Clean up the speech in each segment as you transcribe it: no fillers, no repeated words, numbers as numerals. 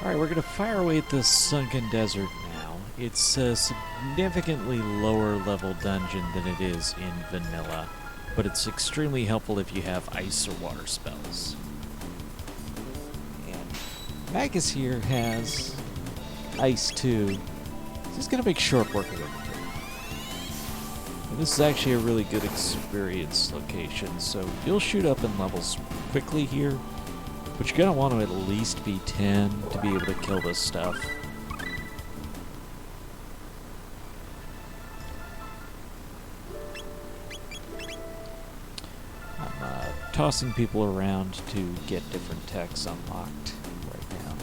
Alright, we're going to fire away at the Sunken Desert now. It's a significantly lower level dungeon than it is in vanilla, but it's extremely helpful if you have ice or water spells. And Magus here has ice too. So he's going to make short work of it. And this is actually a really good experience location, so you'll shoot up in levels quickly here. But you're going to want to at least be 10 to be able to kill this stuff. I'm tossing people around to get different techs unlocked right now.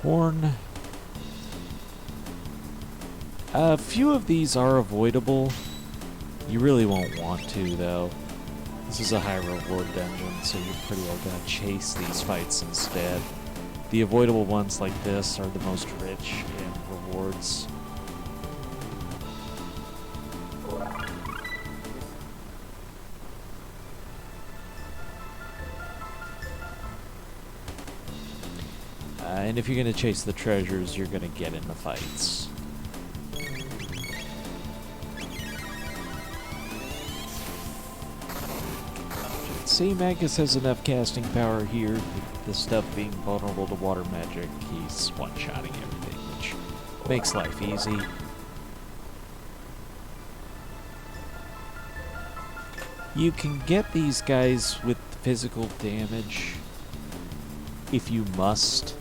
Horn. A few of these are avoidable. You really won't want to, though. This is a high reward dungeon, so you're pretty well gonna chase these fights instead. The avoidable ones like this are the most rich in rewards. And if you're going to chase the treasures, you're going to get in the fights. See, Magus has enough casting power here, with the stuff being vulnerable to water magic. He's one-shotting everything, which makes life easy. You can get these guys with physical damage if you must.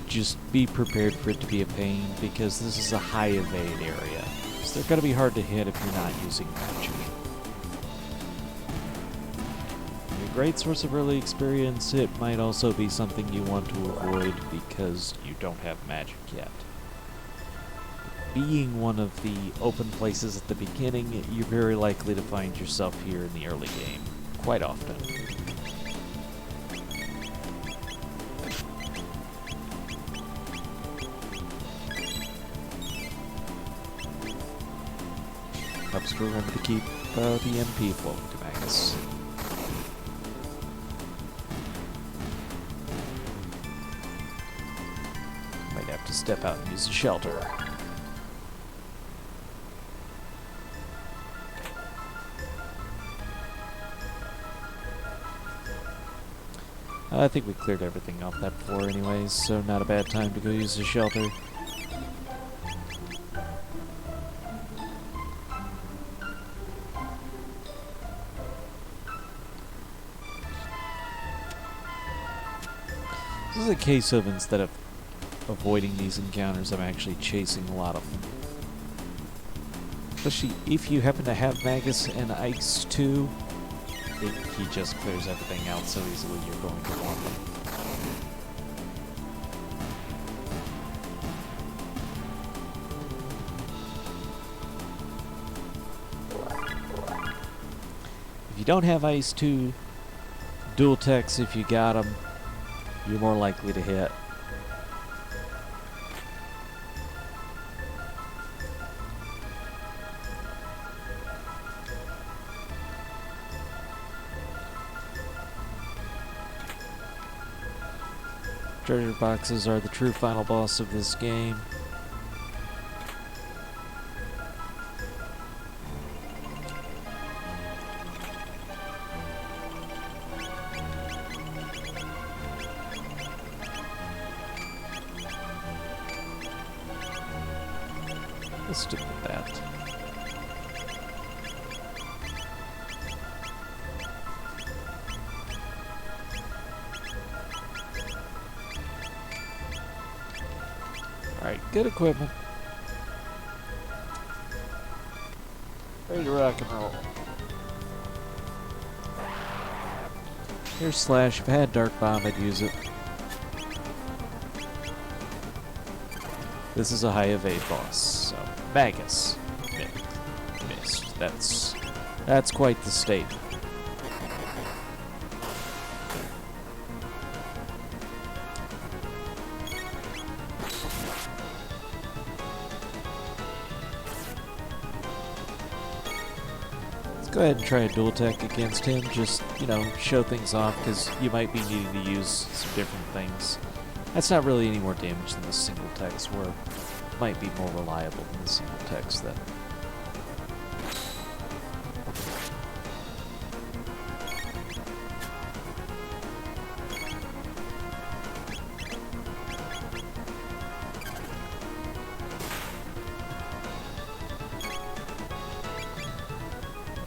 Just be prepared for it to be a pain, because this is a high evade area. So they're going to be hard to hit if you're not using magic. A great source of early experience. It might also be something you want to avoid because you don't have magic yet. Being one of the open places at the beginning, you're very likely to find yourself here in the early game, quite often. Helps to remember to keep the MP flowing to Magus. Might have to step out and use the shelter. I think we cleared everything off that floor anyways, so not a bad time to go use the shelter. This is a case of, instead of avoiding these encounters, I'm actually chasing a lot of them. Especially if you happen to have Magus and Ice too, he just clears everything out so easily you're going to want them. If you don't have Ice 2, dual techs if you got them, you're more likely to hit. Treasure boxes are the true final boss of this game. Let's stick with that. Alright, good equipment. Ready to rock and roll. Here's Slash. If I had Dark Bomb, I'd use it. This is a high evade boss, so Magus missed. That's quite the statement. Go ahead and try a dual tech against him, just, you know, show things off, because you might be needing to use some different things. That's not really any more damage than the single techs were. Might be more reliable than the single techs then.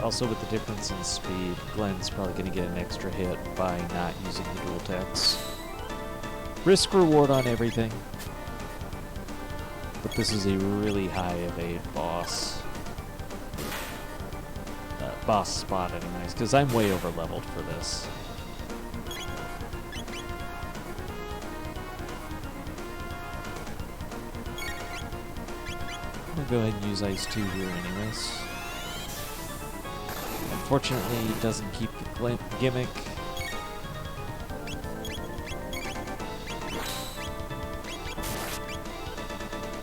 Also, with the difference in speed, Glenn's probably going to get an extra hit by not using the dual techs. Risk reward on everything. But this is a really high evade boss. Boss spot anyways, because I'm way over leveled for this. I'm going to go ahead and use Ice 2 here anyways. Unfortunately, it doesn't keep the gimmick.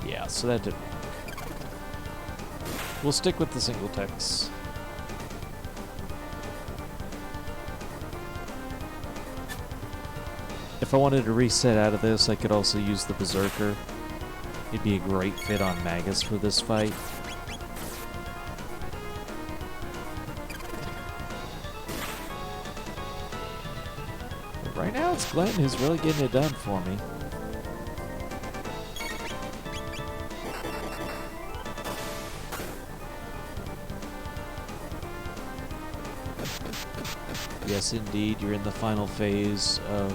Yeah, so that didn't work. We'll stick with the single techs. If I wanted to reset out of this, I could also use the Berserker. It'd be a great fit on Magus for this fight. Right now, it's Glenn who's really getting it done for me. Yes, indeed, you're in the final phase of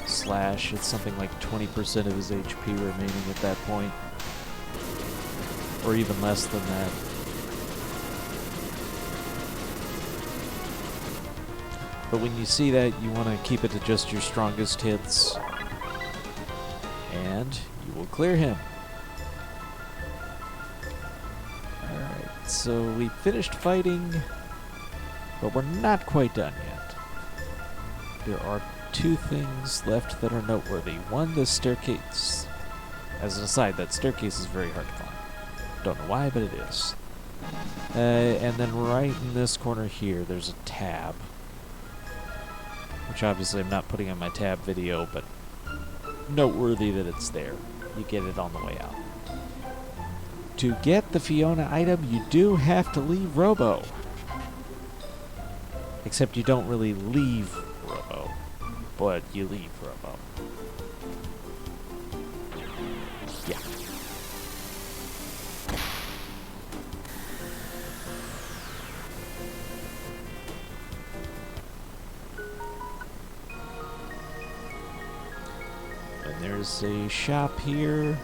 Slash. It's something like 20% of his HP remaining at that point. Or even less than that. But when you see that, you want to keep it to just your strongest hits. And you will clear him. Alright, so we finished fighting, but we're not quite done yet. There are two things left that are noteworthy. One, the staircase. As an aside, that staircase is very hard to climb. Don't know why, but it is. And then right in this corner here, there's a tab. Which obviously I'm not putting on my tab video, but noteworthy that it's there. You get it on the way out. To get the Fiona item, you do have to leave Robo. Except you don't really leave Robo, but you leave Robo. Yeah. And there's a shop here.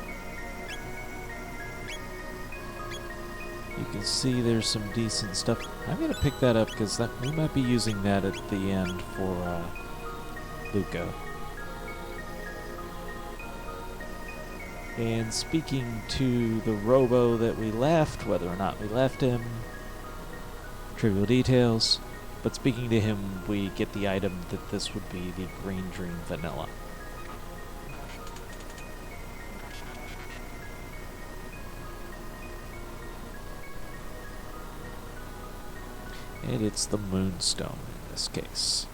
You can see there's some decent stuff. I'm going to pick that up because we might be using that at the end for Luca. And speaking to the Robo that we left, whether or not we left him, trivial details, but speaking to him, we get the item that this would be the Green Dream Vanilla. And it's the Moonstone in this case.